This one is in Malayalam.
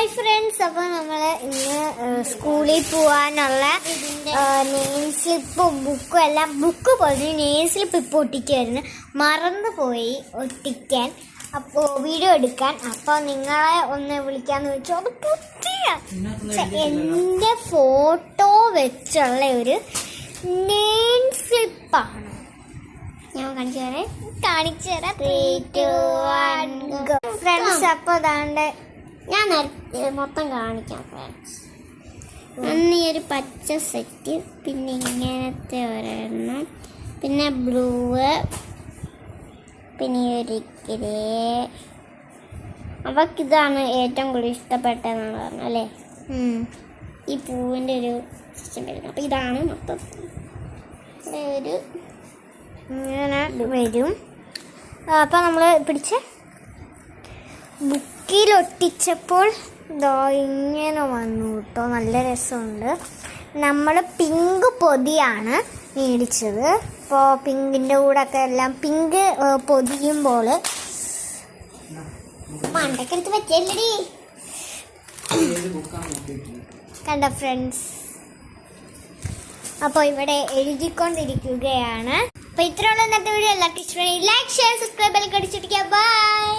ഹായ് ഫ്രണ്ട്സ്, അപ്പോൾ നമ്മൾ ഇന്ന് സ്കൂളിൽ പോകാനുള്ള നെയിം സ്ലിപ്പും ബുക്കും എല്ലാം ബുക്ക് പോലെ നെയിം സ്ലിപ്പ് ഇപ്പോൾ ഒട്ടിക്കുമായിരുന്നു. മറന്നുപോയി ഒട്ടിക്കാൻ, അപ്പോൾ വീഡിയോ എടുക്കാൻ. അപ്പോൾ നിങ്ങളെ ഒന്ന് വിളിക്കാമെന്ന് വെച്ചാൽ അത് എൻ്റെ ഫോട്ടോ വെച്ചുള്ള ഒരു നെയിം സ്ലിപ്പാണ്. ഞാൻ കാണിച്ചു തരാം. 3, 2, 1 ഫ്രണ്ട്സ്. അപ്പോൾ അതാണ്ട് ഞാൻ മൊത്തം കാണിക്കാം ഫ്രണ്ട്സ്. അന്ന് ഈ ഒരു പച്ച സെറ്റ്, പിന്നെ ഇങ്ങനത്തെ ഒരെണ്ണം, പിന്നെ ബ്ലൂ, പിന്നെ ഈ ഒരു ഗ്രേ. അവൾക്കിതാണ് ഏറ്റവും കൂടുതൽ ഇഷ്ടപ്പെട്ടതെന്നാണ് പറഞ്ഞത് അല്ലേ? ഈ പൂവിൻ്റെ ഒരു സിസ്റ്റം വരുന്നത്. അപ്പം ഇതാണ് മൊത്തം ഒരു ഇങ്ങനെ വരും. അപ്പം നമ്മൾ പിടിച്ച് ബുക്കിലൊട്ടിച്ചപ്പോൾ ഇതോ ഇങ്ങനെ വന്നു കേട്ടോ. നല്ല രസമുണ്ട്. നമ്മൾ പിങ്ക് പൊതിയാണ് മേടിച്ചത്. ഇപ്പോൾ പിങ്കിൻ്റെ കൂടെ ഒക്കെ എല്ലാം പിങ്ക് പൊതിയുമ്പോൾ മണ്ടക്കെടുത്ത് പറ്റിയല്ലടി കണ്ട ഫ്രണ്ട്സ്. അപ്പോൾ ഇവിടെ എഴുതിക്കൊണ്ടിരിക്കുകയാണ്. അപ്പോൾ ഇത്രയുള്ള ഇന്നത്തെ വീഡിയോ എല്ലാവർക്കും ഇഷ്ടമായി. ലൈക്ക്, ഷെയർ, സബ്സ്ക്രൈബ്, ബെൽ അടിച്ചിട്ടിരിക്കുക. ബൈ.